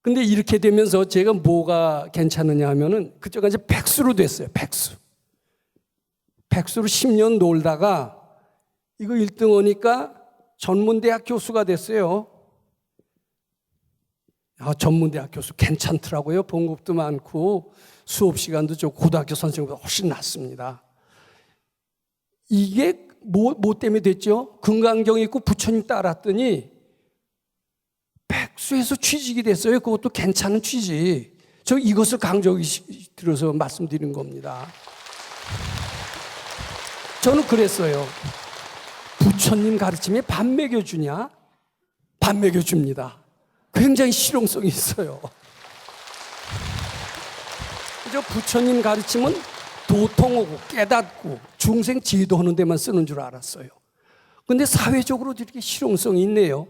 근데 이렇게 되면서 제가 뭐가 괜찮으냐 하면은 그때가 이제 백수로 됐어요. 백수로 10년 놀다가 이거 1등 하니까 전문대학 교수가 됐어요. 전문대학 교수 괜찮더라고요. 봉급도 많고 수업 시간도 좀 고등학교 선생님보다 훨씬 낫습니다. 이게 뭐 때문에 됐죠? 금강경 있고 부처님 따랐더니 백수에서 취직이 됐어요. 그것도 괜찮은 취직. 저 이것을 강조하기 들어서 말씀드린 겁니다. 저는 그랬어요. 부처님 가르침에 밥 먹여주냐? 밥 먹여줍니다. 굉장히 실용성이 있어요. 그저 부처님 가르침은 도통하고 깨닫고 중생 지도하는 데만 쓰는 줄 알았어요. 그런데 사회적으로도 이렇게 실용성이 있네요.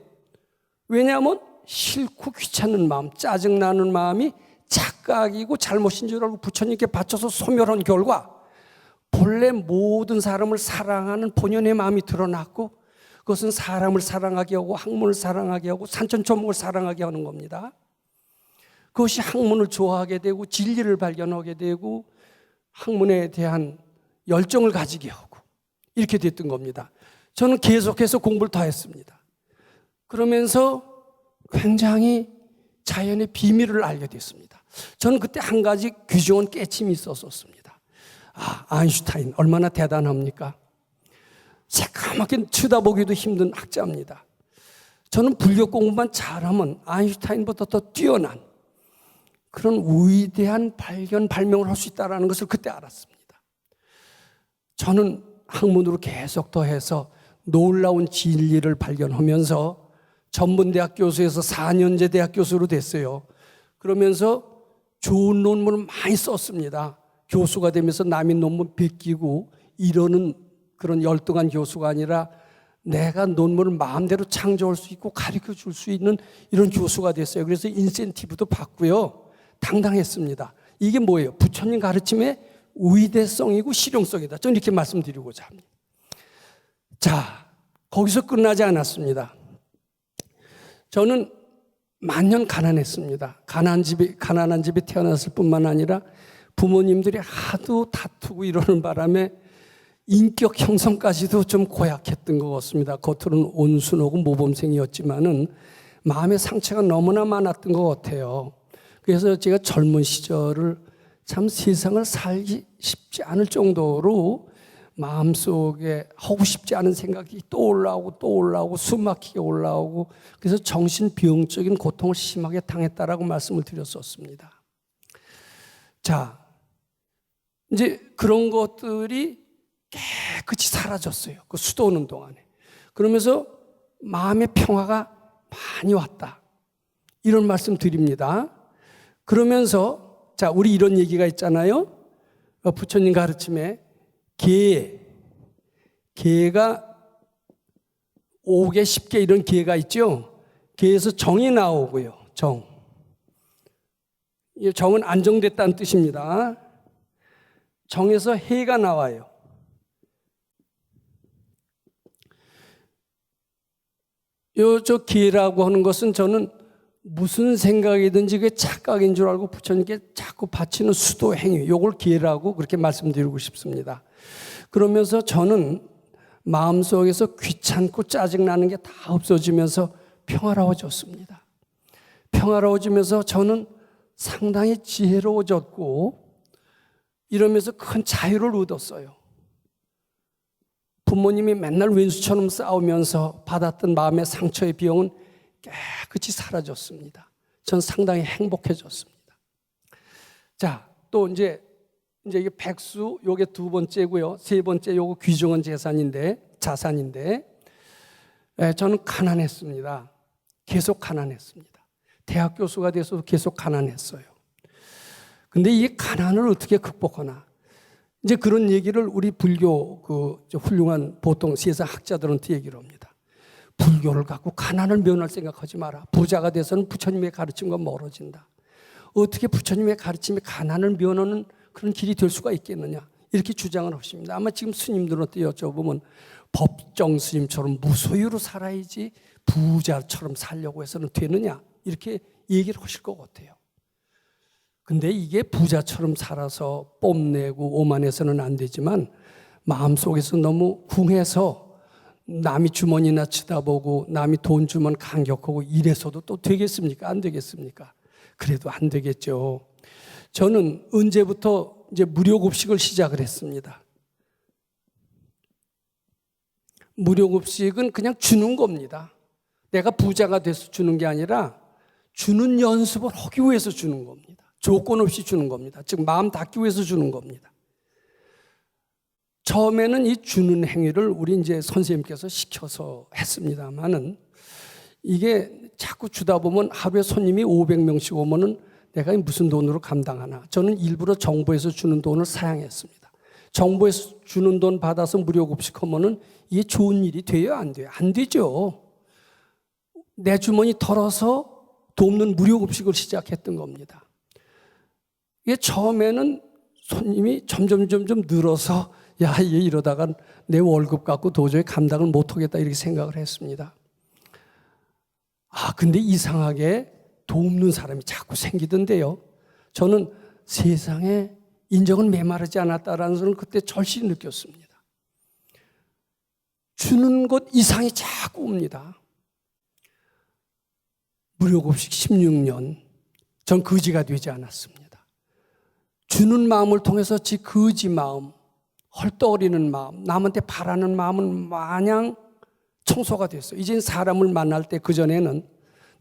왜냐하면 싫고 귀찮은 마음, 짜증나는 마음이 착각이고 잘못인 줄 알고 부처님께 바쳐서 소멸한 결과 본래 모든 사람을 사랑하는 본연의 마음이 드러났고 그것은 사람을 사랑하게 하고 학문을 사랑하게 하고 산천초목을 사랑하게 하는 겁니다. 그것이 학문을 좋아하게 되고 진리를 발견하게 되고 학문에 대한 열정을 가지게 하고 이렇게 됐던 겁니다. 저는 계속해서 공부를 더 했습니다. 그러면서 굉장히 자연의 비밀을 알게 됐습니다. 저는 그때 한 가지 귀중한 깨침이 있었습니다. 아인슈타인 얼마나 대단합니까? 새까맣게 쳐다보기도 힘든 학자입니다. 저는 불교 공부만 잘하면 아인슈타인보다 더 뛰어난 그런 위대한 발견, 발명을 할 수 있다는 것을 그때 알았습니다. 저는 학문으로 계속 더해서 놀라운 진리를 발견하면서 전문대학 교수에서 4년제 대학 교수로 됐어요. 그러면서 좋은 논문을 많이 썼습니다. 교수가 되면서 남의 논문 베끼고 이러는 그런 열등한 교수가 아니라 내가 논문을 마음대로 창조할 수 있고 가르쳐 줄 수 있는 이런 교수가 됐어요. 그래서 인센티브도 받고요. 당당했습니다. 이게 뭐예요? 부처님 가르침의 위대성이고 실용성이다. 저는 이렇게 말씀드리고자 합니다. 자, 거기서 끝나지 않았습니다. 저는 만년 가난했습니다. 가난한 집에 태어났을 뿐만 아니라 부모님들이 하도 다투고 이러는 바람에 인격 형성까지도 좀 고약했던 것 같습니다. 겉으로는 온순하고 모범생이었지만은 마음의 상처가 너무나 많았던 것 같아요. 그래서 제가 젊은 시절을 참 세상을 살기 쉽지 않을 정도로 마음속에 하고 싶지 않은 생각이 또 올라오고 숨 막히게 올라오고 그래서 정신병적인 고통을 심하게 당했다라고 말씀을 드렸었습니다. 자, 이제 그런 것들이 깨끗이 사라졌어요. 그 수도오는 동안에. 그러면서 마음의 평화가 많이 왔다. 이런 말씀 드립니다. 그러면서 자, 우리 이런 얘기가 있잖아요. 부처님 가르침에 개가 5개, 10개 이런 개가 있죠. 개에서 정이 나오고요. 정은 안정됐다는 뜻입니다. 정에서 해가 나와요. 저 개라고 하는 것은 저는 무슨 생각이든지 그게 착각인 줄 알고 부처님께 자꾸 바치는 수도 행위, 이걸 개라고 그렇게 말씀드리고 싶습니다. 그러면서 저는 마음속에서 귀찮고 짜증나는 게 다 없어지면서 평화로워졌습니다. 평화로워지면서 저는 상당히 지혜로워졌고 이러면서 큰 자유를 얻었어요. 부모님이 맨날 왼수처럼 싸우면서 받았던 마음의 상처의 비용은 깨끗이 사라졌습니다. 전 상당히 행복해졌습니다. 자, 또 이제 이게 백수, 요게 두 번째고요. 세 번째 요거 귀중한 자산인데 저는 가난했습니다. 계속 가난했습니다. 대학 교수가 돼서도 계속 가난했어요. 근데 이 가난을 어떻게 극복하나? 이제 그런 얘기를 우리 불교 훌륭한 보통 세상 학자들한테 얘기를 합니다. 불교를 갖고 가난을 면할 생각하지 마라. 부자가 돼서는 부처님의 가르침과 멀어진다. 어떻게 부처님의 가르침에 가난을 면하는 그런 길이 될 수가 있겠느냐. 이렇게 주장을 하십니다. 아마 지금 스님들한테 여쭤보면 법정 스님처럼 무소유로 살아야지 부자처럼 살려고 해서는 되느냐. 이렇게 얘기를 하실 것 같아요. 근데 이게 부자처럼 살아서 뽐내고 오만해서는 안 되지만 마음속에서 너무 궁해서 남이 주머니나 쳐다보고 남이 돈 주면 감격하고 이래서도 또 되겠습니까? 안 되겠습니까? 그래도 안 되겠죠. 저는 언제부터 이제 무료급식을 시작을 했습니다. 무료급식은 그냥 주는 겁니다. 내가 부자가 돼서 주는 게 아니라 주는 연습을 하기 위해서 주는 겁니다. 조건 없이 주는 겁니다. 즉 마음 닫기 위해서 주는 겁니다. 처음에는 이 주는 행위를 우리 이제 선생님께서 시켜서 했습니다만은 이게 자꾸 주다 보면 하루에 손님이 500명씩 오면은 내가 무슨 돈으로 감당하나. 저는 일부러 정부에서 주는 돈을 사양했습니다. 정부에서 주는 돈 받아서 무료급식하면은 이게 좋은 일이 돼요? 안 돼요? 안 되죠. 내 주머니 털어서 돕는 무료급식을 시작했던 겁니다. 이게 처음에는 손님이 점점 늘어서 야, 얘 이러다가 내 월급 갖고 도저히 감당을 못하겠다 이렇게 생각을 했습니다. 근데 이상하게 돕는 사람이 자꾸 생기던데요. 저는 세상에 인정은 메마르지 않았다라는 것을 그때 절실히 느꼈습니다. 주는 것 이상이 자꾸 옵니다. 무료급식 16년, 전 거지가 되지 않았습니다. 주는 마음을 통해서 지 거지 마음, 헐떡거리는 마음, 남한테 바라는 마음은 마냥 청소가 됐어요. 이젠 사람을 만날 때 그전에는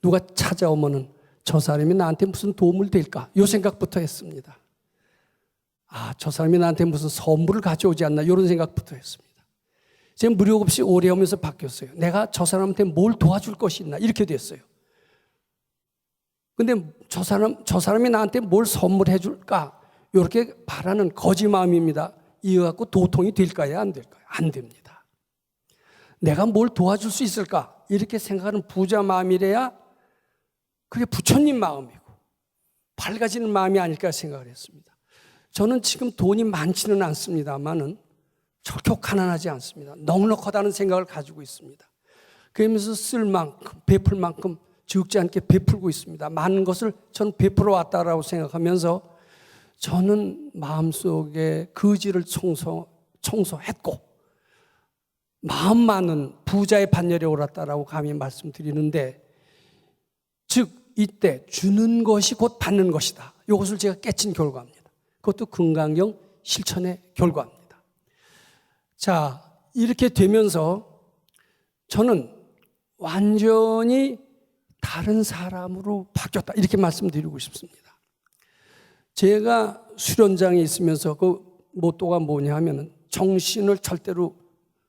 누가 찾아오면은 저 사람이 나한테 무슨 도움을 될까? 이 생각부터 했습니다. 저 사람이 나한테 무슨 선물을 가져오지 않나? 이런 생각부터 했습니다. 이제 무료급식 오래 하면서 바뀌었어요. 내가 저 사람한테 뭘 도와줄 것이 있나? 이렇게 됐어요. 근데 저 사람이 나한테 뭘 선물해 줄까? 이렇게 바라는 거지 마음입니다. 이거 갖고 도통이 될까요? 안 될까요? 안 됩니다. 내가 뭘 도와줄 수 있을까? 이렇게 생각하는 부자 마음이래야 그게 부처님 마음이고 밝아지는 마음이 아닐까 생각을 했습니다. 저는 지금 돈이 많지는 않습니다만은 절대 가난하지 않습니다. 넉넉하다는 생각을 가지고 있습니다. 그러면서 쓸 만큼, 베풀 만큼 적지 않게 베풀고 있습니다. 많은 것을 저는 베풀어 왔다라고 생각하면서 저는 마음속에 거지를 청소했고 마음 많은 부자의 반열에 올랐다라고 감히 말씀드리는데 즉 이때 주는 것이 곧 받는 것이다. 이것을 제가 깨친 결과입니다. 그것도 금강경 실천의 결과입니다. 자, 이렇게 되면서 저는 완전히 다른 사람으로 바뀌었다. 이렇게 말씀드리고 싶습니다. 제가 수련장에 있으면서 그 모토가 뭐냐 하면은 정신을 절대로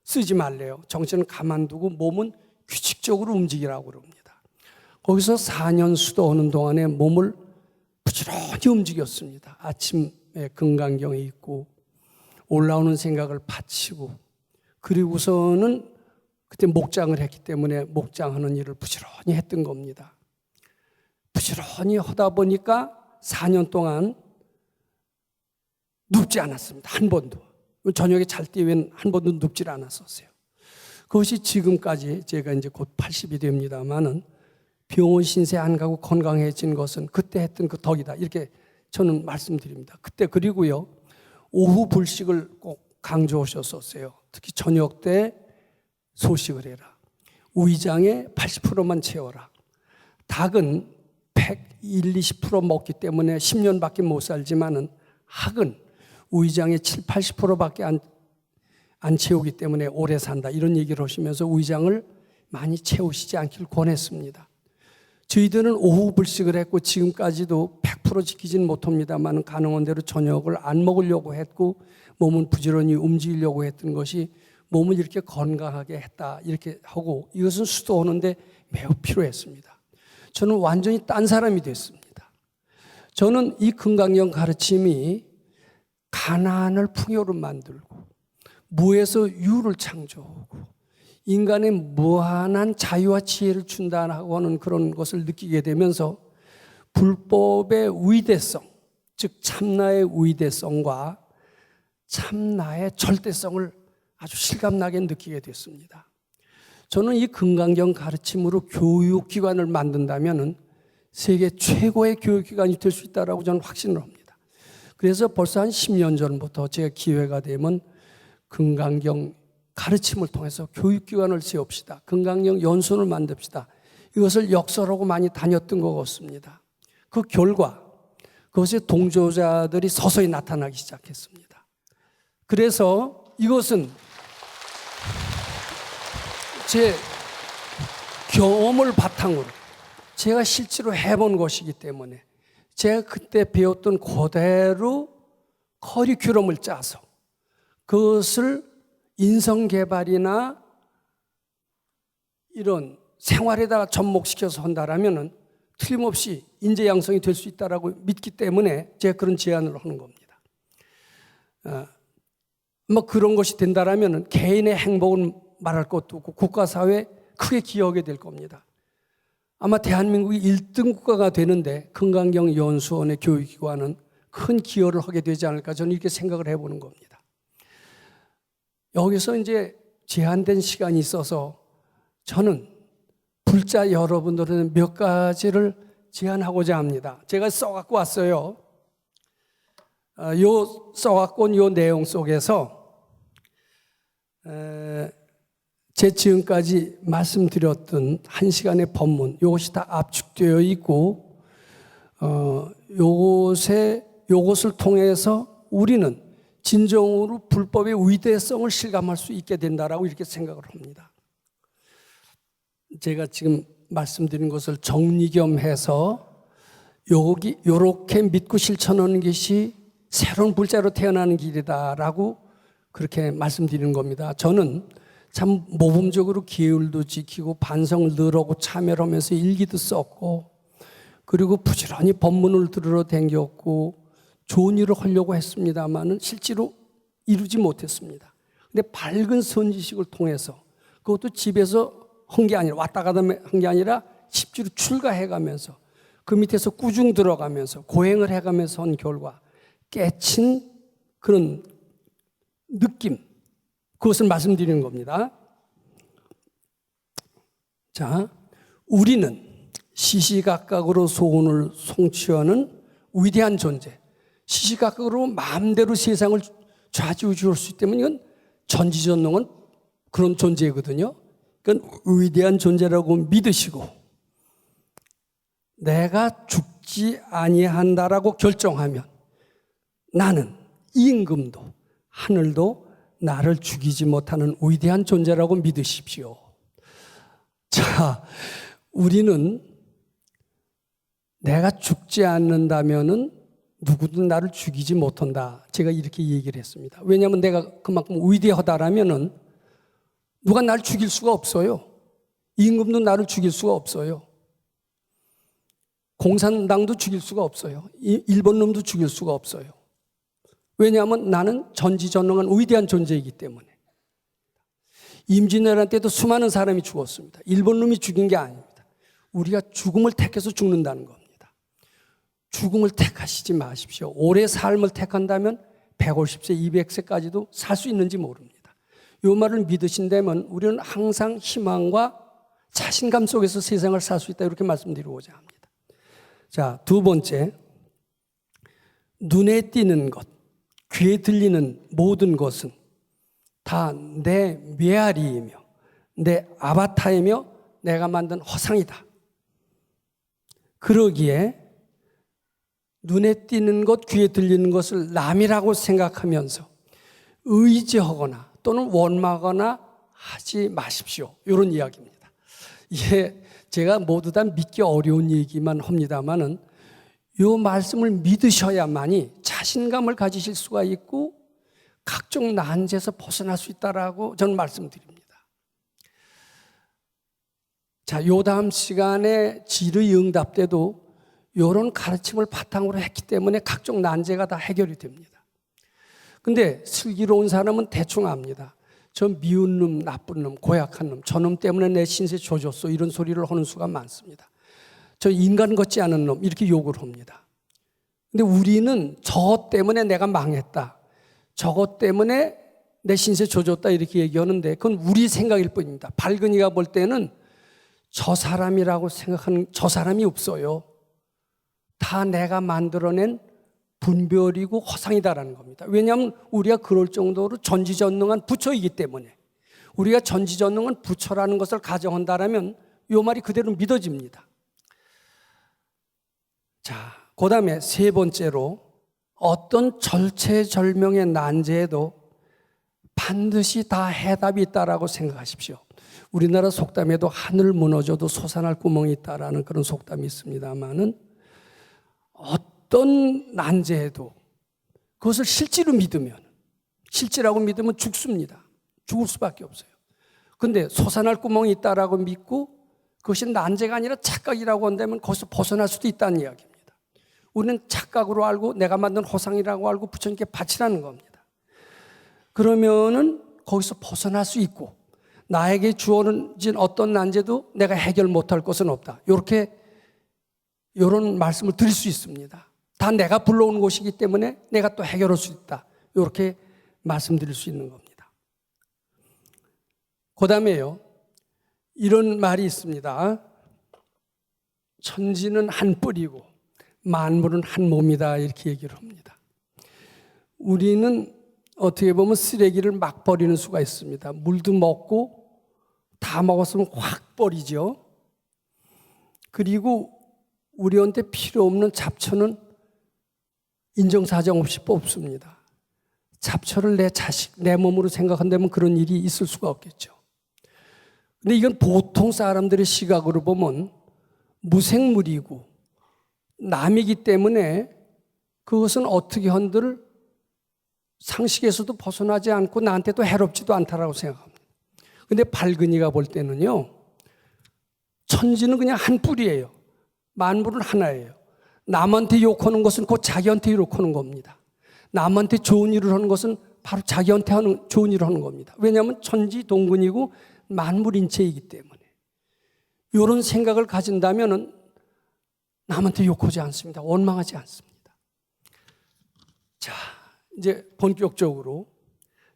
쓰지 말래요. 정신을 가만두고 몸은 규칙적으로 움직이라고 그럽니다. 거기서 4년 수도하는 동안에 몸을 부지런히 움직였습니다. 아침에 금강경에 있고 올라오는 생각을 바치고 그리고서는 그때 목장을 했기 때문에 목장하는 일을 부지런히 했던 겁니다. 부지런히 하다 보니까 4년 동안 눕지 않았습니다. 한 번도. 저녁에 잘 때 외에는 한 번도 눕질 않았었어요. 그것이 지금까지 제가 이제 곧 80이 됩니다만은 병원 신세 안 가고 건강해진 것은 그때 했던 그 덕이다. 이렇게 저는 말씀드립니다. 그때 그리고요. 오후 불식을 꼭 강조하셨었어요. 특히 저녁 때 소식을 해라. 위장의 80%만 채워라. 닭은 120% 먹기 때문에 10년밖에 못 살지만은 학은 위장의 80%밖에 안 채우기 때문에 오래 산다. 이런 얘기를 하시면서 위장을 많이 채우시지 않기를 권했습니다. 저희들은 오후 불식을 했고 지금까지도 100% 지키지는 못합니다만 가능한 대로 저녁을 안 먹으려고 했고 몸은 부지런히 움직이려고 했던 것이 몸을 이렇게 건강하게 했다. 이렇게 하고 이것은 수도하는데 매우 필요했습니다. 저는 완전히 딴 사람이 됐습니다. 저는 이 금강경 가르침이 가난을 풍요로 만들고 무에서 유를 창조하고 인간의 무한한 자유와 지혜를 준다고 하는 그런 것을 느끼게 되면서 불법의 위대성, 즉 참나의 위대성과 참나의 절대성을 아주 실감나게 느끼게 됐습니다. 저는 이 금강경 가르침으로 교육기관을 만든다면 세계 최고의 교육기관이 될 수 있다고 저는 확신을 합니다. 그래서 벌써 한 10년 전부터 제가 기회가 되면 금강경 가르침을 통해서 교육기관을 세웁시다. 금강경 연수원을 만듭시다. 이것을 역설하고 많이 다녔던 것 같습니다. 그 결과 그것의 동조자들이 서서히 나타나기 시작했습니다. 그래서 이것은 제 경험을 바탕으로 제가 실제로 해본 것이기 때문에 제가 그때 배웠던 그대로 커리큘럼을 짜서 그것을 인성개발이나 이런 생활에다가 접목시켜서 한다라면 틀림없이 인재 양성이 될 수 있다고 믿기 때문에 제가 그런 제안을 하는 겁니다. 뭐 그런 것이 된다라면 개인의 행복은 말할 것도 없고 국가사회에 크게 기여하게 될 겁니다. 아마 대한민국이 1등 국가가 되는데 금강경 연수원의 교육기관은 큰 기여를 하게 되지 않을까 저는 이렇게 생각을 해보는 겁니다. 여기서 이제 제한된 시간이 있어서 저는 불자 여러분들은 몇 가지를 제안하고자 합니다. 제가 써갖고 왔어요. 요 써갖고 온 요 내용 속에서 제 지금까지 말씀드렸던 1시간의 법문 요것이 다 압축되어 있고 요것을 통해서 우리는 진정으로 불법의 위대성을 실감할 수 있게 된다라고 이렇게 생각을 합니다. 제가 지금 말씀드린 것을 정리 겸 해서 요렇게 믿고 실천하는 것이 새로운 불자로 태어나는 길이다라고 그렇게 말씀드리는 겁니다. 저는 참 모범적으로 계율도 지키고 반성을 늘 하고 참여를 하면서 일기도 썼고 그리고 부지런히 법문을 들으러 다녔고 좋은 일을 하려고 했습니다마는 실제로 이루지 못했습니다. 근데 밝은 선지식을 통해서 그것도 집에서 한 게 아니라 왔다 가다 한 게 아니라 집주로 출가해가면서 그 밑에서 꾸중 들어가면서 고행을 해가면서 한 결과 깨친 그런 느낌 그것을 말씀드리는 겁니다. 자, 우리는 시시각각으로 소원을 성취하는 위대한 존재 시시각각으로 마음대로 세상을 좌지우지할 수 있기 때문에 이건 전지전능한 그런 존재거든요. 그건 위대한 존재라고 믿으시고 내가 죽지 아니한다라고 결정하면 나는 임금도 하늘도 나를 죽이지 못하는 위대한 존재라고 믿으십시오. 자, 우리는 내가 죽지 않는다면은 누구도 나를 죽이지 못한다. 제가 이렇게 얘기를 했습니다. 왜냐하면 내가 그만큼 위대하다라면은 누가 나를 죽일 수가 없어요. 임금도 나를 죽일 수가 없어요. 공산당도 죽일 수가 없어요. 일본 놈도 죽일 수가 없어요. 왜냐하면 나는 전지전능한 위대한 존재이기 때문에. 임진왜란 때도 수많은 사람이 죽었습니다. 일본 놈이 죽인 게 아닙니다. 우리가 죽음을 택해서 죽는다는 겁니다. 죽음을 택하시지 마십시오. 오래 삶을 택한다면 150세, 200세까지도 살 수 있는지 모릅니다. 이 말을 믿으신다면 우리는 항상 희망과 자신감 속에서 세상을 살 수 있다 이렇게 말씀드리고자 합니다. 자, 두 번째, 눈에 띄는 것, 귀에 들리는 모든 것은 다 내 메아리이며 내 아바타이며 내가 만든 허상이다. 그러기에 눈에 띄는 것, 귀에 들리는 것을 남이라고 생각하면서 의지하거나 또는 원망하거나 하지 마십시오. 이런 이야기입니다. 이게 제가 모두 다 믿기 어려운 얘기만 합니다만은 이 말씀을 믿으셔야만이 자신감을 가지실 수가 있고 각종 난제에서 벗어날 수 있다라고 저는 말씀드립니다. 자, 요 다음 시간에 질의응답 때도 이런 가르침을 바탕으로 했기 때문에 각종 난제가 다 해결이 됩니다. 근데 슬기로운 사람은 대충 압니다. 저 미운 놈, 나쁜 놈, 고약한 놈, 저놈 때문에 내 신세 조졌어 이런 소리를 하는 수가 많습니다. 저 인간 같지 않은 놈 이렇게 욕을 합니다. 근데 우리는 저 때문에 내가 망했다. 저것 때문에 내 신세 조졌다 이렇게 얘기하는데 그건 우리 생각일 뿐입니다. 발근이가 볼 때는 저 사람이라고 생각하는 저 사람이 없어요. 다 내가 만들어낸 분별이고 허상이다라는 겁니다. 왜냐하면 우리가 그럴 정도로 전지전능한 부처이기 때문에, 우리가 전지전능한 부처라는 것을 가정한다라면 이 말이 그대로 믿어집니다. 자, 그 다음에 세 번째로, 어떤 절체절명의 난제에도 반드시 다 해답이 있다라고 생각하십시오. 우리나라 속담에도 하늘 무너져도 솟아날 구멍이 있다라는 그런 속담이 있습니다만은, 어떤 난제에도 그것을 실제로 믿으면, 실제라고 믿으면 죽습니다. 죽을 수밖에 없어요. 그런데 솟아날 구멍이 있다라고 믿고 그것이 난제가 아니라 착각이라고 한다면 거기서 벗어날 수도 있다는 이야기입니다. 우리는 착각으로 알고 내가 만든 허상이라고 알고 부처님께 바치라는 겁니다. 그러면은 거기서 벗어날 수 있고, 나에게 주어진 어떤 난제도 내가 해결 못할 것은 없다. 이런 말씀을 드릴 수 있습니다. 다 내가 불러온 곳이기 때문에 내가 또 해결할 수 있다. 이렇게 말씀드릴 수 있는 겁니다. 그 다음에요, 이런 말이 있습니다. 천지는 한 뿔이고 만물은 한 몸이다, 이렇게 얘기를 합니다. 우리는 어떻게 보면 쓰레기를 막 버리는 수가 있습니다. 물도 먹고 다 먹었으면 확 버리죠. 그리고 우리한테 필요 없는 잡초는 인정사정 없이 뽑습니다. 잡초를 내 자식, 내 몸으로 생각한다면 그런 일이 있을 수가 없겠죠. 근데 이건 보통 사람들의 시각으로 보면 무생물이고 남이기 때문에 그것은 어떻게 한들 상식에서도 벗어나지 않고 나한테도 해롭지도 않다라고 생각합니다. 근데 발근이가 볼 때는요, 천지는 그냥 한 뿔이에요. 만물은 하나예요. 남한테 욕하는 것은 곧 자기한테 욕하는 겁니다. 남한테 좋은 일을 하는 것은 바로 자기한테 하는 좋은 일을 하는 겁니다. 왜냐하면 천지동근이고 만물인체이기 때문에. 이런 생각을 가진다면 남한테 욕하지 않습니다. 원망하지 않습니다. 자, 이제 본격적으로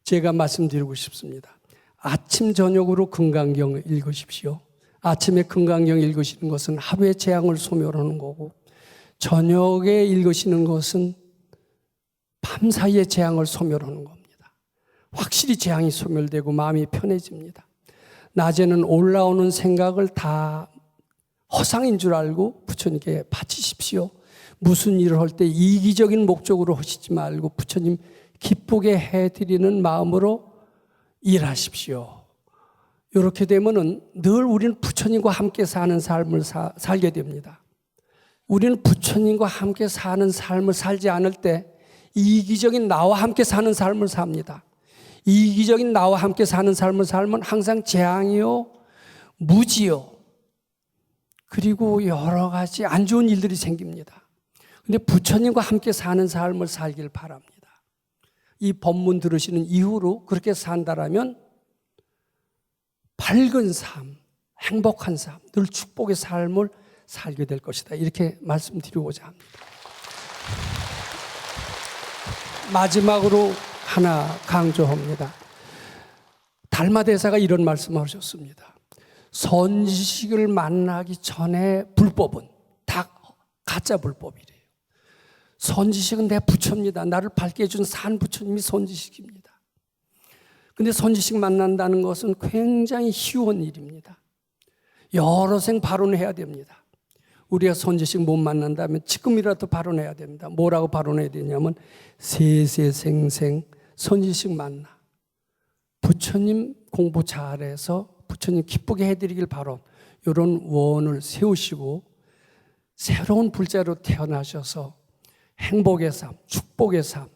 제가 말씀드리고 싶습니다. 아침 저녁으로 금강경 읽으십시오. 아침에 금강경 읽으시는 것은 하루의 재앙을 소멸하는 거고, 저녁에 읽으시는 것은 밤사이의 재앙을 소멸하는 겁니다. 확실히 재앙이 소멸되고 마음이 편해집니다. 낮에는 올라오는 생각을 다 허상인 줄 알고 부처님께 바치십시오. 무슨 일을 할 때 이기적인 목적으로 하시지 말고 부처님 기쁘게 해드리는 마음으로 일하십시오. 이렇게 되면은 늘 우리는 부처님과 함께 사는 삶을 살게 됩니다. 우리는 부처님과 함께 사는 삶을 살지 않을 때 이기적인 나와 함께 사는 삶을 삽니다. 이기적인 나와 함께 사는 삶을 살면 항상 재앙이요, 무지요, 그리고 여러 가지 안 좋은 일들이 생깁니다. 근데 부처님과 함께 사는 삶을 살길 바랍니다. 이 법문 들으시는 이후로 그렇게 산다라면 밝은 삶, 행복한 삶, 늘 축복의 삶을 살게 될 것이다. 이렇게 말씀드리고자 합니다. 마지막으로 하나 강조합니다. 달마대사가 이런 말씀을 하셨습니다. 선지식을 만나기 전에 불법은 다 가짜 불법이래요. 선지식은 내 부처입니다. 나를 밝게 해준 산 부처님이 선지식입니다. 근데 선지식 만난다는 것은 굉장히 쉬운 일입니다. 여러 생 발언해야 됩니다. 우리가 선지식 못 만난다면 지금이라도 발언해야 됩니다. 뭐라고 발언해야 되냐면 세세생생 선지식 만나 부처님 공부 잘해서 부처님 기쁘게 해드리길 바로 이런 원을 세우시고 새로운 불자로 태어나셔서 행복의 삶, 축복의 삶,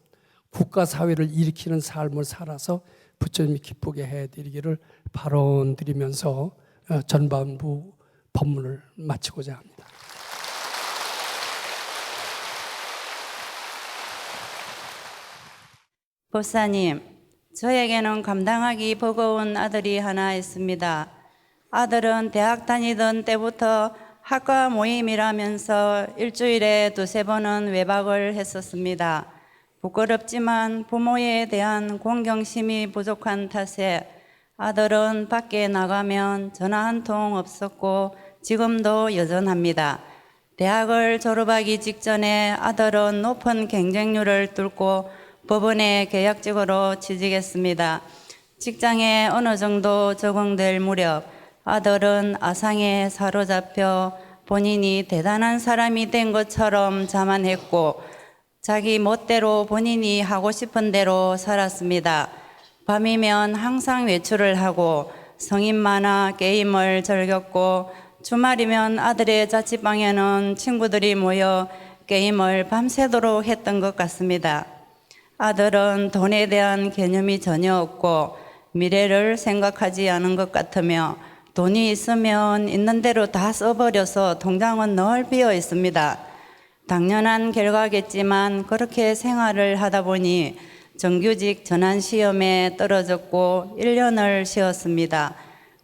국가사회를 일으키는 삶을 살아서 부처님이 기쁘게 해드리기를 발언드리면서 전반부 법문을 마치고자 합니다. 법사님, 저에게는 감당하기 버거운 아들이 하나 있습니다. 아들은 대학 다니던 때부터 학과 모임이라면서 일주일에 2-3번은 외박을 했었습니다. 부끄럽지만 부모에 대한 공경심이 부족한 탓에 아들은 밖에 나가면 전화 한 통 없었고 지금도 여전합니다. 대학을 졸업하기 직전에 아들은 높은 경쟁률을 뚫고 법원에 계약직으로 취직했습니다. 직장에 어느 정도 적응될 무렵 아들은 아상에 사로잡혀 본인이 대단한 사람이 된 것처럼 자만했고 자기 멋대로 본인이 하고 싶은 대로 살았습니다. 밤이면 항상 외출을 하고 성인 만화 게임을 즐겼고 주말이면 아들의 자취방에는 친구들이 모여 게임을 밤새도록 했던 것 같습니다. 아들은 돈에 대한 개념이 전혀 없고 미래를 생각하지 않은 것 같으며 돈이 있으면 있는 대로 다 써버려서 통장은 늘 비어 있습니다. 당연한 결과겠지만 그렇게 생활을 하다 보니 정규직 전환 시험에 떨어졌고 1년을 쉬었습니다.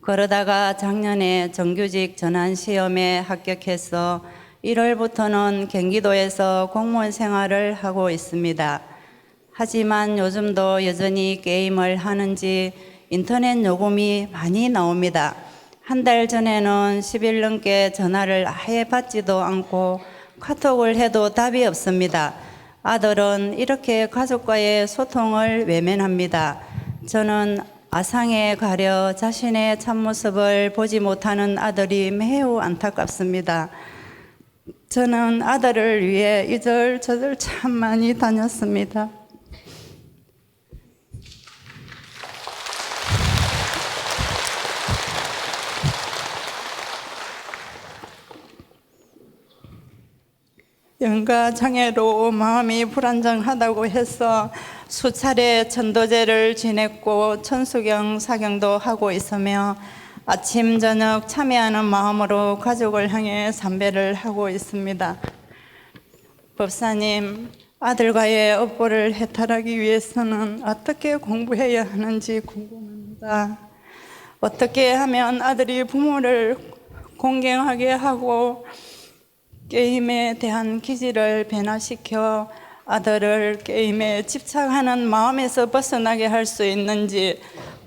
그러다가 작년에 정규직 전환 시험에 합격해서 1월부터는 경기도에서 공무원 생활을 하고 있습니다. 하지만 요즘도 여전히 게임을 하는지 인터넷 요금이 많이 나옵니다. 한 달 전에는 10일 넘게 전화를 아예 받지도 않고 카톡을 해도 답이 없습니다. 아들은 이렇게 가족과의 소통을 외면합니다. 저는 아상에 가려 자신의 참모습을 보지 못하는 아들이 매우 안타깝습니다. 저는 아들을 위해 이절저절 참 많이 다녔습니다. 영가 장애로 마음이 불안정하다고 해서 수차례 천도제를 지냈고 천수경 사경도 하고 있으며 아침 저녁 참여하는 마음으로 가족을 향해 삼배를 하고 있습니다. 법사님, 아들과의 업보를 해탈하기 위해서는 어떻게 공부해야 하는지 궁금합니다. 어떻게 하면 아들이 부모를 공경하게 하고 게임에 대한 기질을 변화시켜 아들을 게임에 집착하는 마음에서 벗어나게 할 수 있는지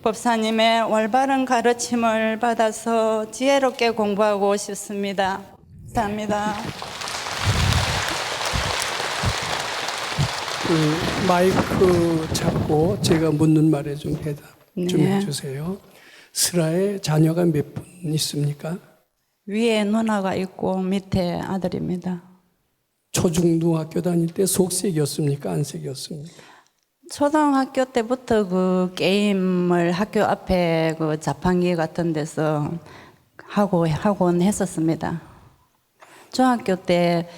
법사님의 올바른 가르침을 받아서 지혜롭게 공부하고 싶습니다. 감사합니다. 마이크 잡고 제가 묻는 말에 좀 대답 좀 네. 해주세요. 슬아의 자녀가 몇 분 있습니까? 위에 누나가 있고 밑에 아들입니다. 초중등학교 다닐 때 속색이었습니까? 안색이었습니까? 초등학교 때부터 그 게임을 학교 앞에 그 자판기 같은 데서 하곤 했었습니다. 중학교 때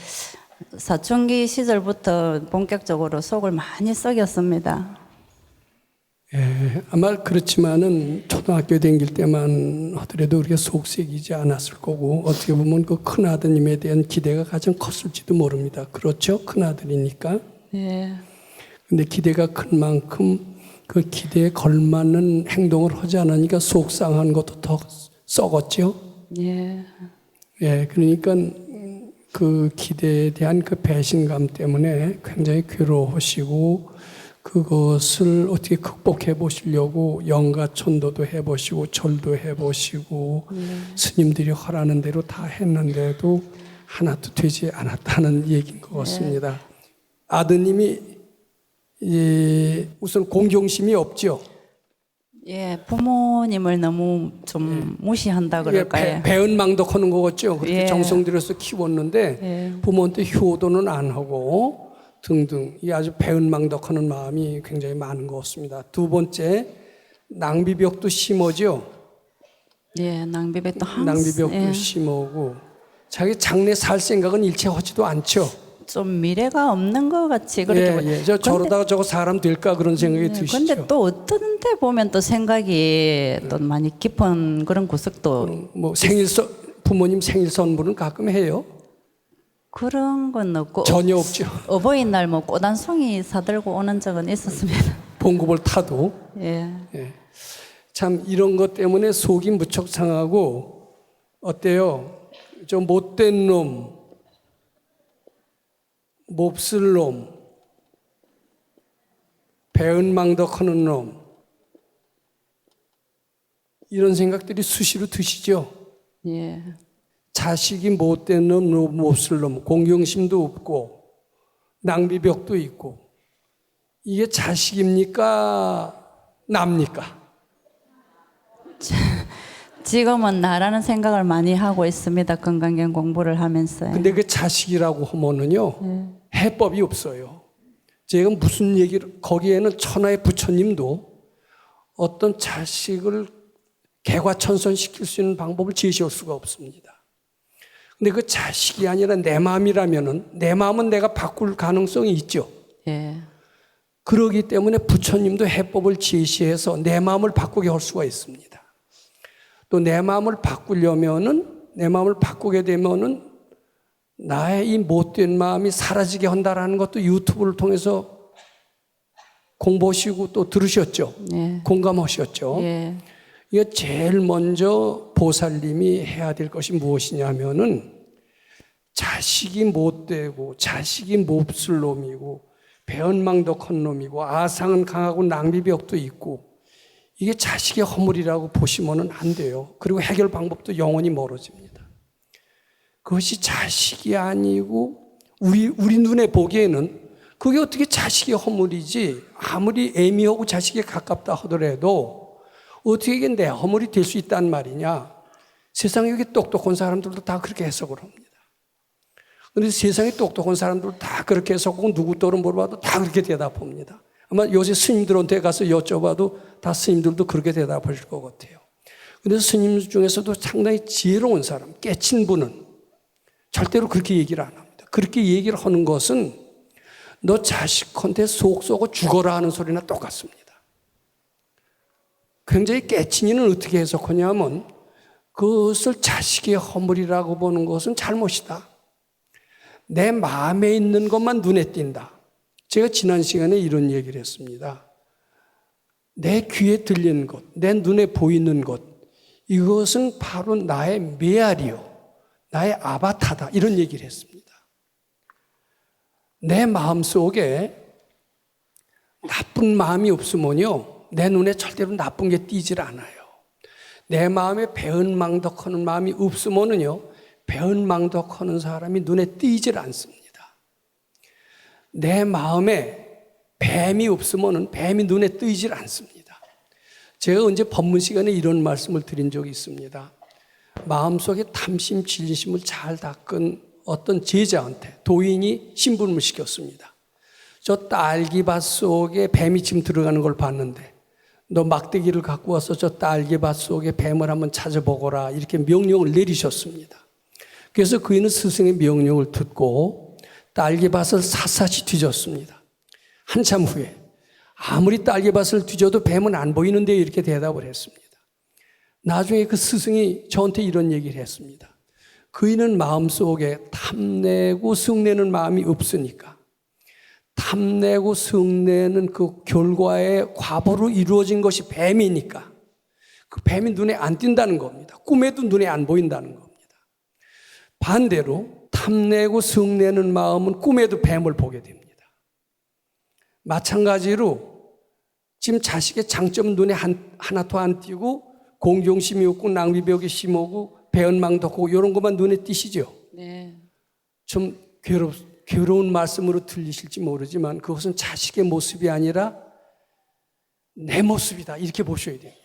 사춘기 시절부터 본격적으로 속을 많이 썩였습니다. 예, 아마 그렇지만은 초등학교 다닐 때만 하더라도 우리가 속색이지 않았을 거고 어떻게 보면 그 큰 아드님에 대한 기대가 가장 컸을지도 모릅니다. 그렇죠? 큰 아들이니까. 예. 근데 기대가 큰 만큼 그 기대에 걸맞는 행동을 하지 않으니까 속상한 것도 더 썩었죠. 예. 예, 그러니까 그 기대에 대한 그 배신감 때문에 굉장히 괴로워하시고 그것을 어떻게 극복해 보시려고 영가천도도 해보시고 절도 해보시고 스님들이 하라는 대로 다 했는데도 하나도 되지 않았다는 얘기인 것 같습니다. 아드님이 우선 공경심이 없죠. 예, 부모님을 너무 좀 무시한다 그럴까요? 배은망덕하는 거겠죠. 그렇게 예. 정성 들여서 키웠는데 예. 부모한테 효도는 안 하고 등등 이 아주 배은망덕하는 마음이 굉장히 많은 것 같습니다. 두 번째 낭비벽도 심하죠. 예, 낭비벽도 항상 낭비벽도 예, 심하고 자기 장래 살 생각은 일체 하지도 않죠. 좀 미래가 없는 것 같이 그렇게 예, 예. 저러다가 저거 사람 될까 그런 생각이 드시죠. 근데 또 어떤 데 보면 또 생각이 또 많이 깊은 그런 구석도 뭐 부모님 생일 선물은 가끔 해요. 그런 건 없고 전혀 없죠. 어버이날 뭐 꽃 한 송이 사들고 오는 적은 있었습니다. 봉급을 타도. 예. 예. 참 이런 것 때문에 속이 무척 상하고 어때요? 좀 못된 놈, 몹쓸 놈, 배은망덕하는 놈 이런 생각들이 수시로 드시죠. 예. 자식이 못된 놈, 몹쓸 놈, 공경심도 없고 낭비벽도 있고, 이게 자식입니까? 납니까? 지금은 나라는 생각을 많이 하고 있습니다. 건강경 공부를 하면서요. 근데 그 자식이라고 하면은요, 해법이 없어요. 제가 무슨 얘기를, 거기에는 천하의 부처님도 어떤 자식을 개과천선시킬 수 있는 방법을 제시할 수가 없습니다. 근데 그 자식이 아니라 내 마음이라면은, 내 마음은 내가 바꿀 가능성이 있죠. 예. 그러기 때문에 부처님도 해법을 제시해서 내 마음을 바꾸게 할 수가 있습니다. 또 내 마음을 바꾸려면은, 내 마음을 바꾸게 되면은 나의 이 못된 마음이 사라지게 한다라는 것도 유튜브를 통해서 공부하시고 또 들으셨죠? 예. 공감하셨죠? 예. 이게 제일 먼저 보살님이 해야 될 것이 무엇이냐면은, 자식이 못되고 자식이 몹쓸 놈이고 배은망덕한 놈이고 아상은 강하고 낭비벽도 있고, 이게 자식의 허물이라고 보시면은 안 돼요. 그리고 해결 방법도 영원히 멀어집니다. 그것이 자식이 아니고 우리 눈에 보기에는 그게 어떻게 자식의 허물이지, 아무리 애미하고 자식에 가깝다 하더라도 어떻게 이게 내 허물이 될 수 있단 말이냐. 세상에 여기 똑똑한 사람들도 다 그렇게 해석을 합니다. 그런데 세상에 똑똑한 사람들도 다 그렇게 해석하고 누구 또는 물어봐도 다 그렇게 대답합니다. 아마 요새 스님들한테 가서 여쭤봐도 다 스님들도 그렇게 대답하실 것 같아요. 그래서 스님 중에서도 상당히 지혜로운 사람, 깨친 분은 절대로 그렇게 얘기를 안 합니다. 그렇게 얘기를 하는 것은 너 자식한테 속 쏘고 죽어라 하는 소리나 똑같습니다. 굉장히 깨친 이는 어떻게 해석하냐면, 그것을 자식의 허물이라고 보는 것은 잘못이다. 내 마음에 있는 것만 눈에 띈다. 제가 지난 시간에 이런 얘기를 했습니다. 내 귀에 들리는 것, 내 눈에 보이는 것, 이것은 바로 나의 메아리요, 나의 아바타다, 이런 얘기를 했습니다. 내 마음속에 나쁜 마음이 없으면요, 내 눈에 절대로 나쁜 게 띄질 않아요. 내 마음에 배은망덕하는 마음이 없으면요, 배은망덕하는 사람이 눈에 띄질 않습니다. 내 마음에 뱀이 없으면 뱀이 눈에 띄질 않습니다. 제가 언제 법문 시간에 이런 말씀을 드린 적이 있습니다. 마음속에 탐심, 진심을 잘 닦은 어떤 제자한테 도인이 심부름을 시켰습니다. 저 딸기밭 속에 뱀이 지금 들어가는 걸 봤는데 너 막대기를 갖고 와서 저 딸기밭 속에 뱀을 한번 찾아보거라, 이렇게 명령을 내리셨습니다. 그래서 그이는 스승의 명령을 듣고 딸기밭을 샅샅이 뒤졌습니다. 한참 후에 아무리 딸기밭을 뒤져도 뱀은 안 보이는데, 이렇게 대답을 했습니다. 나중에 그 스승이 저한테 이런 얘기를 했습니다. 그이는 마음속에 탐내고 성내는 마음이 없으니까, 탐내고 성내는 그 결과의 과보로 이루어진 것이 뱀이니까 그 뱀이 눈에 안 띈다는 겁니다. 꿈에도 눈에 안 보인다는 겁니다. 반대로 탐내고 성내는 마음은 꿈에도 뱀을 보게 됩니다. 마찬가지로 지금 자식의 장점은 눈에 하나도 안 띄고 공경심이 없고 낭비벽이 심하고 배은망덕하고 이런 것만 눈에 띄시죠? 네. 좀 괴로운 말씀으로 들리실지 모르지만 그것은 자식의 모습이 아니라 내 모습이다, 이렇게 보셔야 됩니다.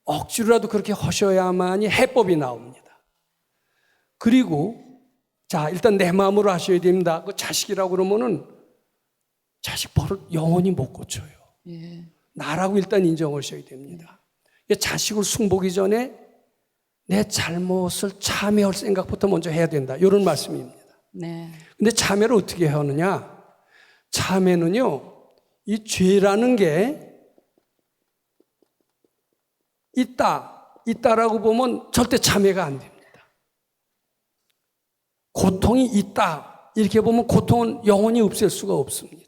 억지로라도 그렇게 하셔야만이 해법이 나옵니다. 그리고 자, 일단 내 마음으로 하셔야 됩니다. 그 자식이라고 그러면은 자식 버릇 영원히 못 고쳐요. 예. 나라고 일단 인정하셔야 됩니다. 자식을 숭보기 전에 내 잘못을 참여할 생각부터 먼저 해야 된다, 이런 말씀입니다. 네. 근데 참여를 어떻게 하느냐? 참여는요, 이 죄라는 게 있다라고 보면 절대 참여가 안 됩니다. 고통이 있다, 이렇게 보면 고통은 영원히 없앨 수가 없습니다.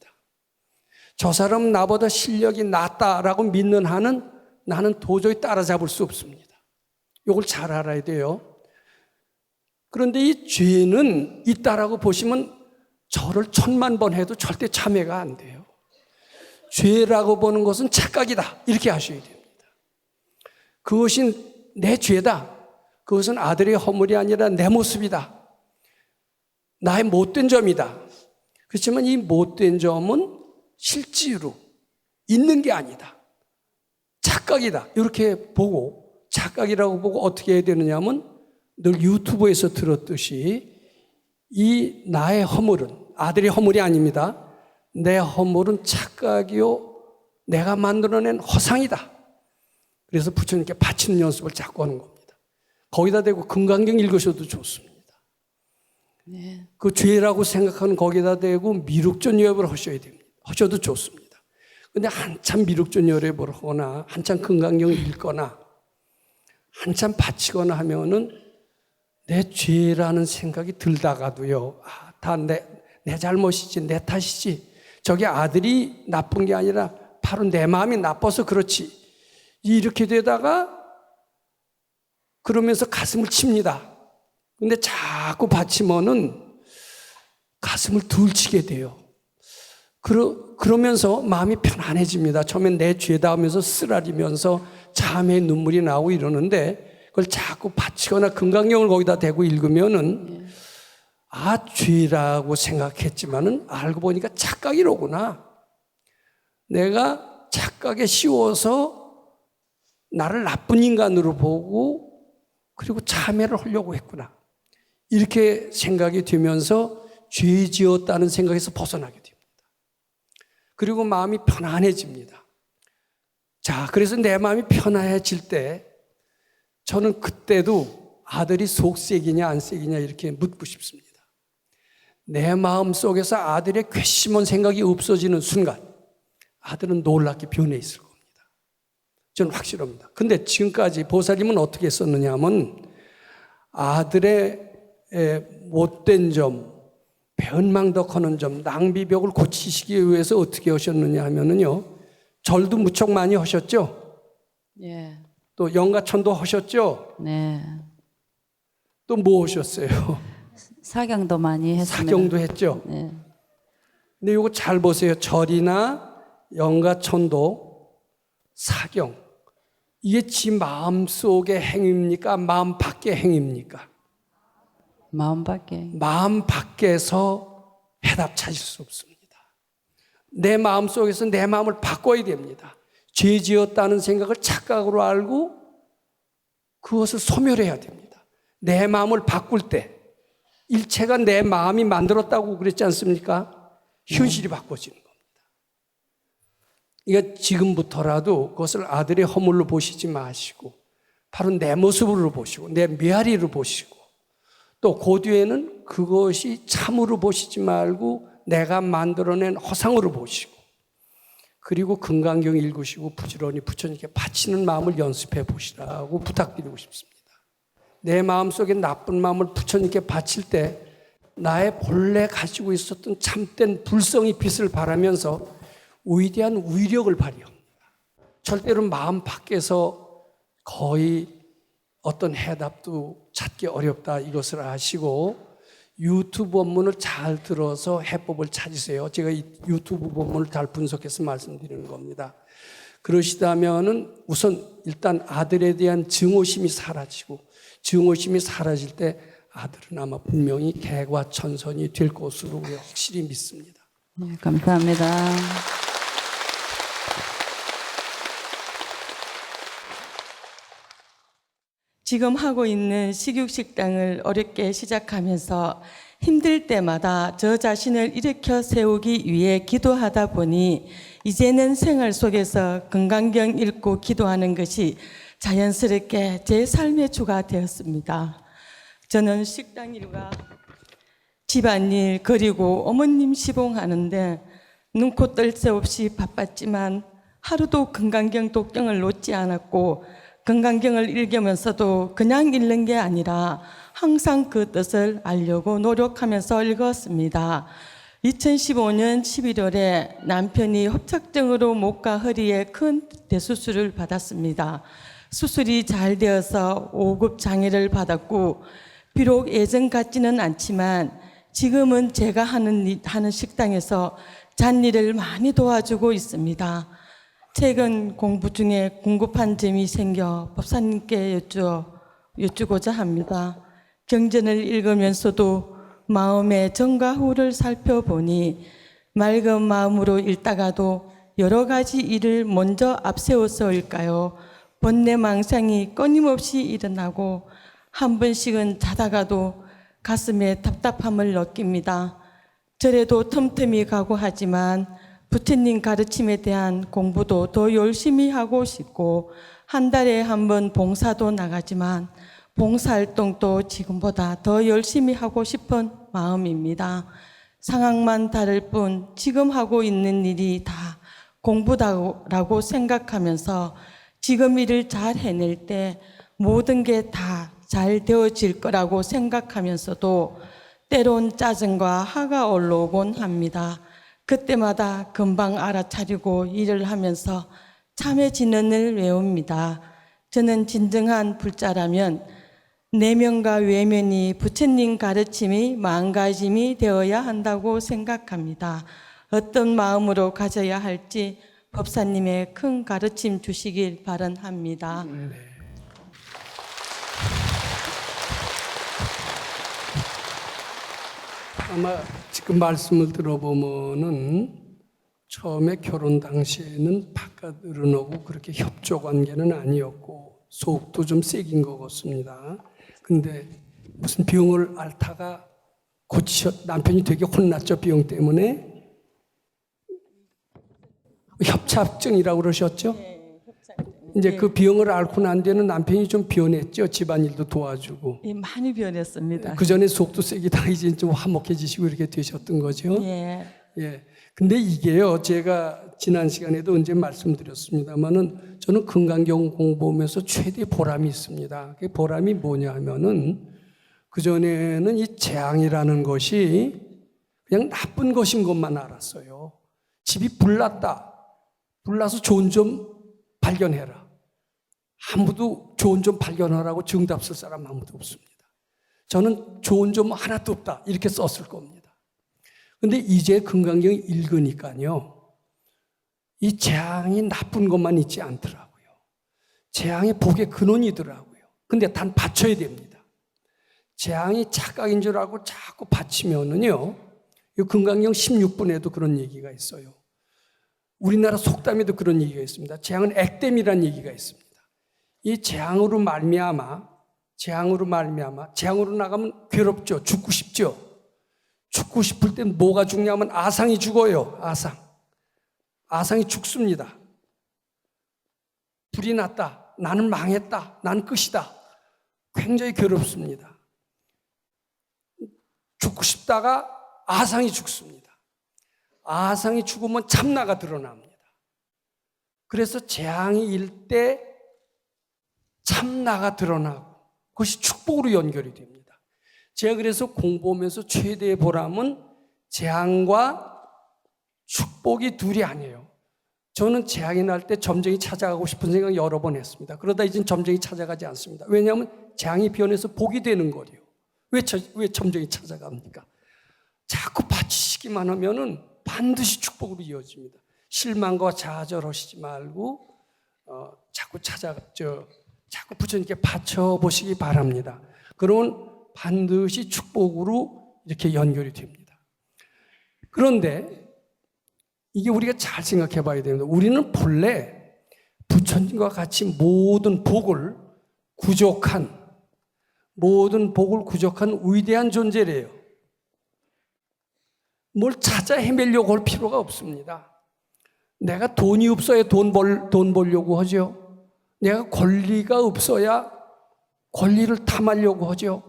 저 사람은 나보다 실력이 낫다라고 믿는 한은 나는 도저히 따라잡을 수 없습니다. 이걸 잘 알아야 돼요. 그런데 이 죄는 있다라고 보시면 저를 1000만 번 해도 절대 참여가 안 돼요. 죄라고 보는 것은 착각이다, 이렇게 하셔야 됩니다. 그것이 내 죄다, 그것은 아들의 허물이 아니라 내 모습이다. 나의 못된 점이다. 그렇지만 이 못된 점은 실제로 있는 게 아니다. 착각이다. 이렇게 보고, 착각이라고 보고 어떻게 해야 되느냐 하면 늘 유튜브에서 들었듯이 이 나의 허물은 아들의 허물이 아닙니다. 내 허물은 착각이요 내가 만들어낸 허상이다. 그래서 부처님께 바치는 연습을 자꾸 하는 겁니다. 거기다 대고 금강경 읽으셔도 좋습니다. 네. 그 죄라고 생각하는 거기다 대고 미륵전 여랩을 하셔야 됩니다. 하셔도 좋습니다. 근데 한참 미륵전 여랩을 하거나 한참 금강경을 읽거나 한참 바치거나 하면은 내 죄라는 생각이 들다가도요, 다 내 잘못이지, 내 탓이지. 저게 아들이 나쁜 게 아니라 바로 내 마음이 나빠서 그렇지. 이렇게 되다가 그러면서 가슴을 칩니다. 근데 자꾸 바치면은 가슴을 덜 치게 돼요. 그러면서 마음이 편안해집니다. 처음엔 내 죄다 하면서 쓰라리면서 자매의 눈물이 나오고 이러는데 그걸 자꾸 바치거나 금강경을 거기다 대고 읽으면은 죄라고 생각했지만은 알고 보니까 착각이로구나. 내가 착각에 씌워서 나를 나쁜 인간으로 보고 그리고 참회를 하려고 했구나. 이렇게 생각이 되면서 죄 지었다는 생각에서 벗어나게 됩니다. 그리고 마음이 편안해집니다. 자, 그래서 내 마음이 편안해질 때 저는 그때도 아들이 속색이냐 안 색이냐 이렇게 묻고 싶습니다. 내 마음 속에서 아들의 괘씸한 생각이 없어지는 순간 아들은 놀랍게 변해 있을 겁니다. 저는 확실합니다. 근데 지금까지 보살님은 어떻게 했었느냐 하면 아들의 못된 점, 변망덕하는 점, 낭비벽을 고치시기 위해서 어떻게 하셨느냐 하면은요, 절도 무척 많이 하셨죠? 예. 또 영가천도 하셨죠? 네. 또 뭐 하셨어요? 사경도 많이 했습니다. 사경도 했죠? 네. 근데 이거 잘 보세요. 절이나 영가천도, 사경. 이게 지 마음 속의 행위입니까? 마음 밖의 행위입니까? 마음 밖에. 마음 밖에서 해답 찾을 수 없습니다. 내 마음 속에서 내 마음을 바꿔야 됩니다. 죄 지었다는 생각을 착각으로 알고 그것을 소멸해야 됩니다. 내 마음을 바꿀 때 일체가 내 마음이 만들었다고 그랬지 않습니까? 현실이 바꿔지는 겁니다. 그러니까 지금부터라도 그것을 아들의 허물로 보시지 마시고 바로 내 모습으로 보시고 내 메아리로 보시고 또 그 뒤에는 그것이 참으로 보시지 말고 내가 만들어낸 허상으로 보시고 그리고 금강경 읽으시고 부지런히 부처님께 바치는 마음을 연습해 보시라고 부탁드리고 싶습니다. 내 마음속에 나쁜 마음을 부처님께 바칠 때 나의 본래 가지고 있었던 참된 불성의 빛을 발하면서 위대한 위력을 발휘합니다. 절대로 마음 밖에서 거의 어떤 해답도 찾기 어렵다 이것을 아시고 유튜브 본문을 잘 들어서 해법을 찾으세요. 제가 이 유튜브 본문을 잘 분석해서 말씀드리는 겁니다. 그러시다면은 우선 일단 아들에 대한 증오심이 사라지고 증오심이 사라질 때 아들은 아마 분명히 개과천선이 될 것으로 확실히 믿습니다. 네, 감사합니다. 지금 하고 있는 식육식당을 어렵게 시작하면서 힘들 때마다 저 자신을 일으켜 세우기 위해 기도하다 보니 이제는 생활 속에서 금강경 읽고 기도하는 것이 자연스럽게 제 삶의 주가 되었습니다. 저는 식당 일과 집안일 그리고 어머님 시봉하는데 눈코 뜰 새 없이 바빴지만 하루도 금강경 독경을 놓지 않았고 금강경을 읽으면서도 그냥 읽는 게 아니라 항상 그 뜻을 알려고 노력하면서 읽었습니다. 2015년 11월에 남편이 협착증으로 목과 허리에 큰 대수술을 받았습니다. 수술이 잘 되어서 5급 장애를 받았고 비록 예전 같지는 않지만 지금은 제가 하는 식당에서 잔일을 많이 도와주고 있습니다. 최근 공부 중에 궁금한 점이 생겨 법사님께 여쭈어 여쭈고자 합니다. 경전을 읽으면서도 마음의 전과 후를 살펴보니 맑은 마음으로 읽다가도 여러 가지 일을 먼저 앞세워서일까요? 번뇌망상이 끊임없이 일어나고 한 번씩은 자다가도 가슴에 답답함을 느낍니다. 절에도 틈틈이 가고 하지만 부처님 가르침에 대한 공부도 더 열심히 하고 싶고 한 달에 한 번 봉사도 나가지만 봉사활동도 지금보다 더 열심히 하고 싶은 마음입니다. 상황만 다를 뿐 지금 하고 있는 일이 다 공부다라고 생각하면서 지금 일을 잘 해낼 때 모든 게 다 잘 되어질 거라고 생각하면서도 때론 짜증과 화가 올라오곤 합니다. 그때마다 금방 알아차리고 일을 하면서 참회 진언을 외웁니다. 저는 진정한 불자라면 내면과 외면이 부처님 가르침이 마음가짐이 되어야 한다고 생각합니다. 어떤 마음으로 가져야 할지 법사님의 큰 가르침 주시길 바랍니다. 아마 지금 말씀을 들어보면은 처음에 결혼 당시에는 바깥으로는 그렇게 협조 관계는 아니었고 속도 좀 세긴 것 같습니다. 근데 무슨 병을 앓다가 남편이 되게 혼났죠. 병 때문에. 협착증이라고 그러셨죠? 이제 그 병을 앓고 난 뒤에는 남편이 좀 변했죠. 집안일도 도와주고. 예, 많이 변했습니다. 그 전에 속도 세기다 이제 좀 화목해지시고 이렇게 되셨던 거죠. 예. 예. 근데 이게요, 제가 지난 시간에도 언제 말씀드렸습니다만은 저는 금강경 공부하면서 최대 보람이 있습니다. 그 보람이 뭐냐 하면은 그전에는 이 재앙이라는 것이 그냥 나쁜 것인 것만 알았어요. 집이 불났다. 불나서 좋은 점 발견해라. 아무도 좋은 점 발견하라고 정답 쓸 사람 아무도 없습니다. 저는 좋은 점 하나도 없다. 이렇게 썼을 겁니다. 근데 이제 금강경 읽으니까요. 이 재앙이 나쁜 것만 있지 않더라고요. 재앙이 복의 근원이더라고요. 근데 단 받쳐야 됩니다. 재앙이 착각인 줄 알고 자꾸 받치면은요. 이 금강경 16분에도 그런 얘기가 있어요. 우리나라 속담에도 그런 얘기가 있습니다. 재앙은 액땜이라는 얘기가 있습니다. 이 재앙으로 말미암아 재앙으로 나가면 괴롭죠. 죽고 싶죠. 죽고 싶을 땐 뭐가 죽냐면 아상이 죽어요. 아상이 죽습니다. 불이 났다. 나는 망했다. 나는 끝이다. 굉장히 괴롭습니다. 죽고 싶다가 아상이 죽습니다. 아상이 죽으면 참나가 드러납니다. 그래서 재앙이 일 때 참나가 드러나고 그것이 축복으로 연결이 됩니다. 제가 그래서 공부하면서 최대의 보람은 재앙과 축복이 둘이 아니에요. 저는 재앙이 날 때 점쟁이 찾아가고 싶은 생각 여러 번 했습니다. 그러다 이젠 점쟁이 찾아가지 않습니다. 왜냐하면 재앙이 변해서 복이 되는 거래요. 왜 점쟁이 찾아갑니까? 자꾸 받치시기만 하면은 반드시 축복으로 이어집니다. 실망과 좌절하시지 말고 자꾸 자꾸 부처님께 바쳐보시기 바랍니다. 그러면 반드시 축복으로 이렇게 연결이 됩니다. 그런데 이게 우리가 잘 생각해 봐야 됩니다. 우리는 본래 부처님과 같이 모든 복을 구족한 위대한 존재래요. 뭘 찾아 헤매려고 할 필요가 없습니다. 내가 돈이 없어야 돈 벌려고 하죠. 내가 권리가 없어야 권리를 탐하려고 하죠.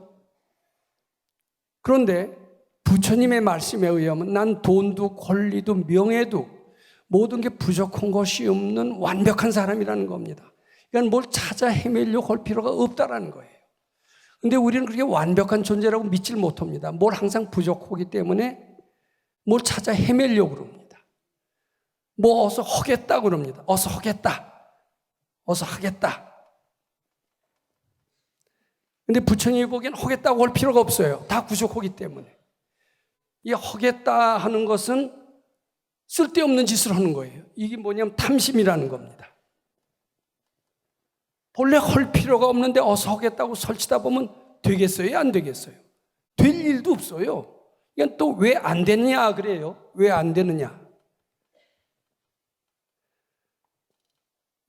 그런데 부처님의 말씀에 의하면 난 돈도 권리도 명예도 모든 게 부족한 것이 없는 완벽한 사람이라는 겁니다. 그러니까 뭘 찾아 헤매려고 할 필요가 없다라는 거예요. 근데 우리는 그렇게 완벽한 존재라고 믿질 못합니다. 뭘 항상 부족하기 때문에 뭘 찾아 헤매려고 그럽니다. 뭐 어서 하겠다 그럽니다. 어서 하겠다. 근데 부처님이 보기엔 하겠다고 할 필요가 없어요. 다 부족하기 때문에. 이 하겠다 하는 것은 쓸데없는 짓을 하는 거예요. 이게 뭐냐면 탐심이라는 겁니다. 본래 헐 필요가 없는데 어서 하겠다고 설치다 보면 되겠어요? 안 되겠어요? 될 일도 없어요. 이건 또 왜 안 되느냐 그래요. 왜 안 되느냐?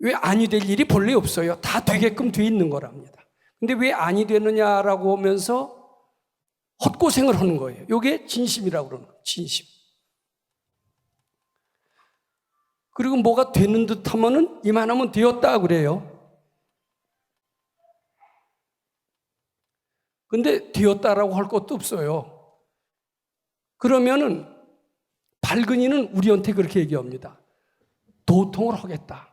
왜 아니 될 일이 본래 없어요. 다 되게끔 돼 있는 거랍니다. 근데 왜 아니 되느냐라고 하면서 헛고생을 하는 거예요. 이게 진심이라고 그러는 거예요. 진심. 그리고 뭐가 되는 듯 하면은 이만하면 되었다 그래요. 근데 되었다라고 할 것도 없어요. 그러면은 발근이는 우리한테 그렇게 얘기합니다. 도통을 하겠다.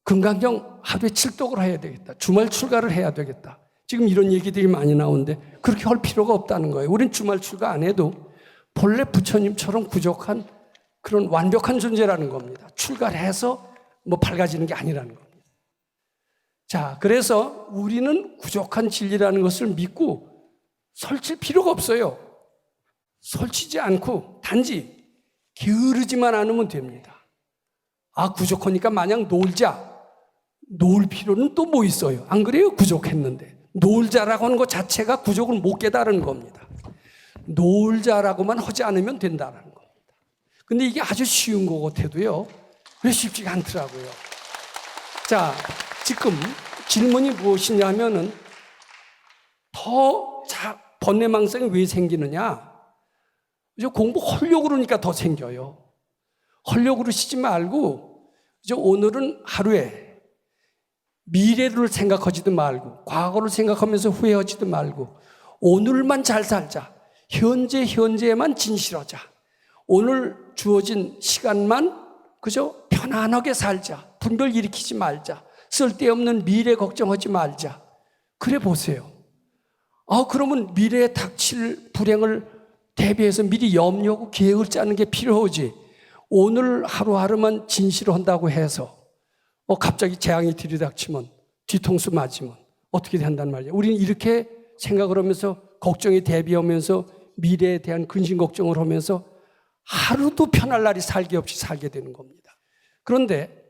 금강경 하루에 7독을 해야 되겠다. 주말 출가를 해야 되겠다. 지금 이런 얘기들이 많이 나오는데 그렇게 할 필요가 없다는 거예요. 우린 주말 출가 안 해도 본래 부처님처럼 부족한 그런 완벽한 존재라는 겁니다. 출가를 해서 뭐 밝아지는 게 아니라는 겁니다. 자, 그래서 우리는 부족한 진리라는 것을 믿고 설칠 필요가 없어요. 설치지 않고 단지 게으르지만 않으면 됩니다. 아, 부족하니까 마냥 놀자. 놀 필요는 또 뭐 있어요? 안 그래요? 부족했는데. 놀자라고 하는 것 자체가 부족을 못 깨달은 겁니다. 놀자라고만 하지 않으면 된다는 겁니다. 근데 이게 아주 쉬운 것 같아도요. 왜 쉽지가 않더라고요. 자, 지금 질문이 무엇이냐 하면은 번뇌망상이 왜 생기느냐? 이제 공부하려고 그러니까 더 생겨요. 하려고 그러시지 말고 이제 오늘은 하루에 미래를 생각하지도 말고 과거를 생각하면서 후회하지도 말고 오늘만 잘 살자. 현재에만 진실하자. 오늘 주어진 시간만 그저 편안하게 살자. 분별 일으키지 말자. 쓸데없는 미래 걱정하지 말자. 그래 보세요. 그러면 미래에 닥칠 불행을 대비해서 미리 염려하고 계획을 짜는 게 필요하지. 오늘 하루하루만 진실한다고 해서 갑자기 재앙이 들이닥치면 뒤통수 맞으면 어떻게 된단 말이에요. 우리는 이렇게 생각을 하면서 걱정에 대비하면서 미래에 대한 근심 걱정을 하면서 하루도 편할 날이 살기 없이 살게 되는 겁니다. 그런데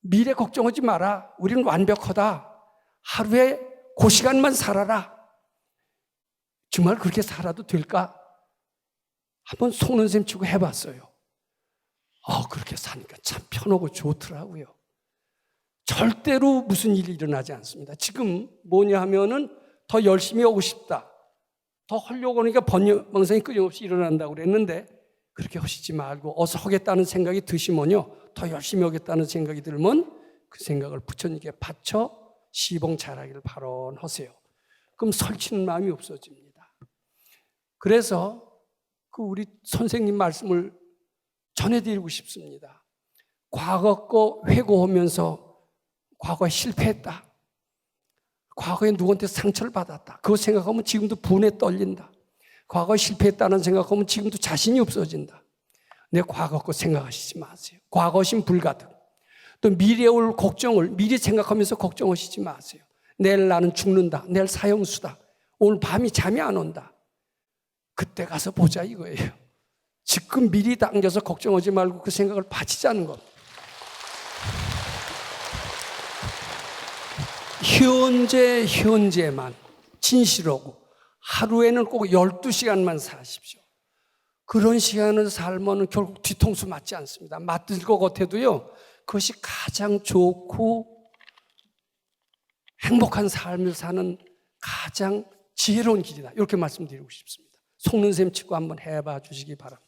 미래 걱정하지 마라. 우리는 완벽하다. 하루에 그 시간만 살아라. 정말 그렇게 살아도 될까? 한번 속는 셈 치고 해봤어요. 그렇게 사니까 참 편하고 좋더라고요. 절대로 무슨 일이 일어나지 않습니다. 지금 뭐냐 하면은 더 열심히 하고 싶다. 더 하려고 하니까 번뇌망상이 끊임없이 일어난다고 그랬는데 그렇게 하시지 말고 어서 하겠다는 생각이 드시면요. 더 열심히 하겠다는 생각이 들면 그 생각을 부처님께 바쳐 시봉 잘하기를 발언하세요. 그럼 설치는 마음이 없어집니다. 그래서 그 우리 선생님 말씀을 전해드리고 싶습니다. 과거 거 회고하면서 과거에 실패했다. 과거에 누구한테 상처를 받았다. 그거 생각하면 지금도 분에 떨린다. 과거에 실패했다는 생각하면 지금도 자신이 없어진다. 내 과거 거 생각하시지 마세요. 과거심 불가득. 또 미래에 올 걱정을 미리 생각하면서 걱정하시지 마세요. 내일 나는 죽는다. 내일 사형수다. 오늘 밤이 잠이 안 온다. 그때 가서 보자 이거예요. 지금 미리 당겨서 걱정하지 말고 그 생각을 바치자는 것. 현재만 진실하고 하루에는 꼭 12시간만 사십시오. 그런 시간을 살면 결국 뒤통수 맞지 않습니다. 맞을 것 같아도요. 그것이 가장 좋고 행복한 삶을 사는 가장 지혜로운 길이다. 이렇게 말씀드리고 싶습니다. 속는 셈 치고 한번 해봐 주시기 바랍니다.